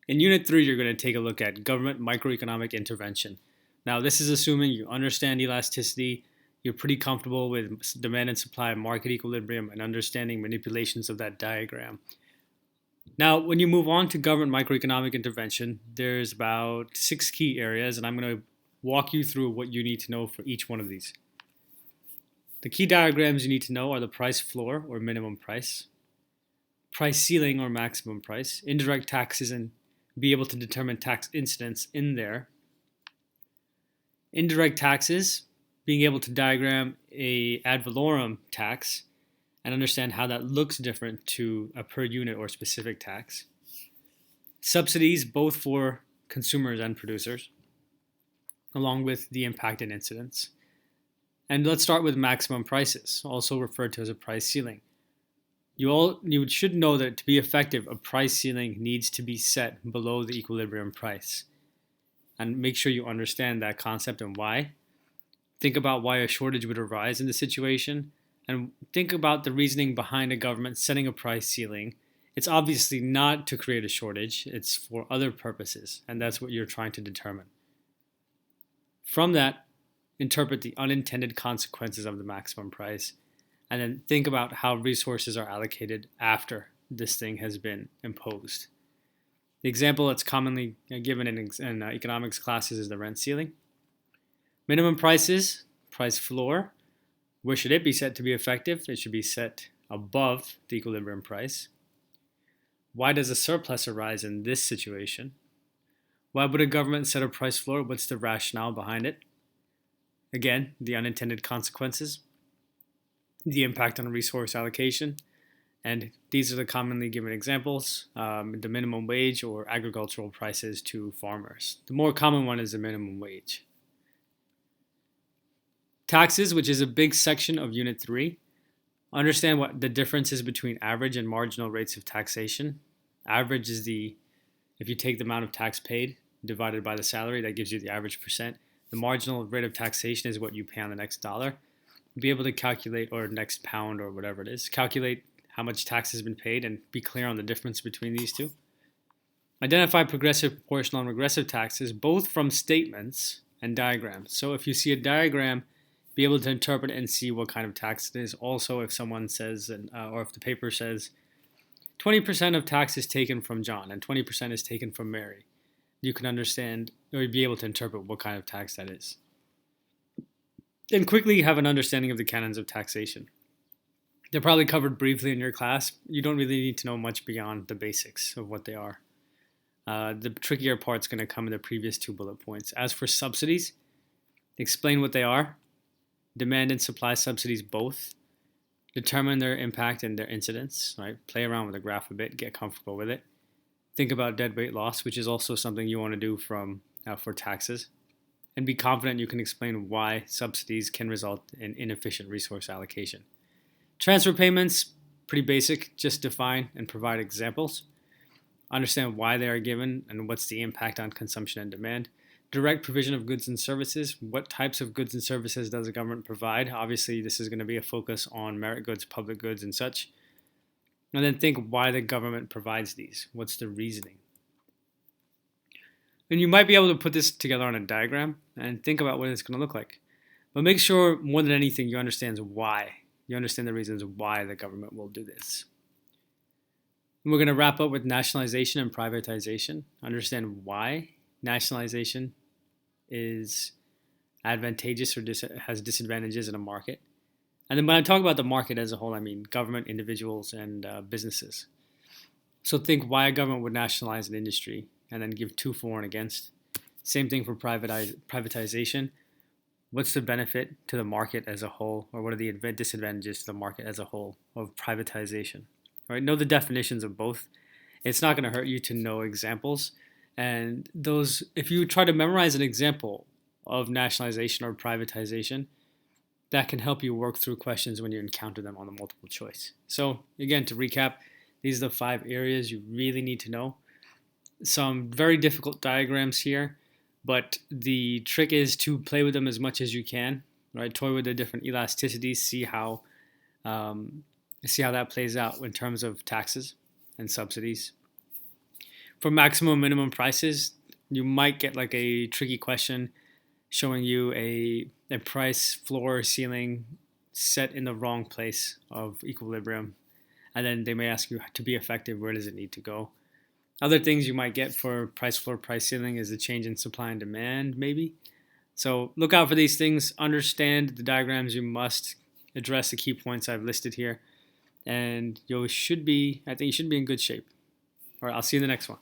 In Unit 3, you're going to take a look at government microeconomic intervention. Now, this is assuming you understand elasticity, you're pretty comfortable with demand and supply market equilibrium, and understanding manipulations of that diagram. Now, when you move on to government microeconomic intervention, there's about 6 key areas, and I'm going to walk you through what you need to know for each one of these. The key diagrams you need to know are the price floor or minimum price, price ceiling or maximum price, indirect taxes and be able to determine tax incidence in there, indirect taxes, being able to diagram a ad valorem tax and understand how that looks different to a per unit or specific tax, subsidies both for consumers and producers, along with the impact and incidence. And let's start with maximum prices, also referred to as a price ceiling. You should know that to be effective, a price ceiling needs to be set below the equilibrium price. And make sure you understand that concept and why. Think about why a shortage would arise in the situation, and think about the reasoning behind a government setting a price ceiling. It's obviously not to create a shortage, it's for other purposes, and that's what you're trying to determine. From that, interpret the unintended consequences of the maximum price, and then think about how resources are allocated after this thing has been imposed. The example that's commonly given in economics classes is the rent ceiling. Minimum prices, price floor. Where should it be set to be effective? It should be set above the equilibrium price. Why does a surplus arise in this situation? Why would a government set a price floor? What's the rationale behind it? Again, the unintended consequences, the impact on resource allocation, and these are the commonly given examples, the minimum wage or agricultural prices to farmers. The more common one is the minimum wage. Taxes, which is a big section of Unit 3. Understand what the difference is between average and marginal rates of taxation. Average is if you take the amount of tax paid divided by the salary, that gives you the average percent. The marginal rate of taxation is what you pay on the next dollar. Be able to calculate, or next pound or whatever it is, calculate how much tax has been paid and be clear on the difference between these two. Identify progressive, proportional, and regressive taxes, both from statements and diagrams. So if you see a diagram, be able to interpret and see what kind of tax it is. Also, if someone says, or if the paper says, 20% of tax is taken from John and 20% is taken from Mary, you can understand or be able to interpret what kind of tax that is. And quickly have an understanding of the canons of taxation. They're probably covered briefly in your class. You don't really need to know much beyond the basics of what they are. The trickier part's going to come in the previous 2 bullet points. As for subsidies, explain what they are. Demand and supply subsidies both. Determine their impact and their incidence. Right? Play around with the graph a bit. Get comfortable with it. Think about deadweight loss, which is also something you want to do for taxes. And be confident you can explain why subsidies can result in inefficient resource allocation. Transfer payments, pretty basic, just define and provide examples. Understand why they are given and what's the impact on consumption and demand. Direct provision of goods and services. What types of goods and services does the government provide? Obviously, this is going to be a focus on merit goods, public goods, and such. And then think why the government provides these. What's the reasoning? And you might be able to put this together on a diagram and think about what it's going to look like. But make sure, more than anything, you understand why. You understand the reasons why the government will do this. And we're going to wrap up with nationalization and privatization. Understand why nationalization is advantageous or has disadvantages in a market. And then when I talk about the market as a whole, I mean government, individuals, and businesses. So think why a government would nationalize an industry and then give 2 for and against. Same thing for privatization. What's the benefit to the market as a whole, or what are the disadvantages to the market as a whole of privatization? All right, know the definitions of both. It's not going to hurt you to know examples. And those, if you try to memorize an example of nationalization or privatization, that can help you work through questions when you encounter them on the multiple choice. So again, to recap, these are the 5 areas you really need to know. Some very difficult diagrams here, but the trick is to play with them as much as you can, right? Toy with the different elasticities, see how that plays out in terms of taxes and subsidies. For maximum minimum prices, you might get like a tricky question showing you a price floor or ceiling set in the wrong place of equilibrium. And then they may ask you, to be effective, where does it need to go? Other things you might get for price floor, price ceiling is a change in supply and demand, maybe. So look out for these things. Understand the diagrams. You must address the key points I've listed here. And I think you should be in good shape. All right, I'll see you in the next one.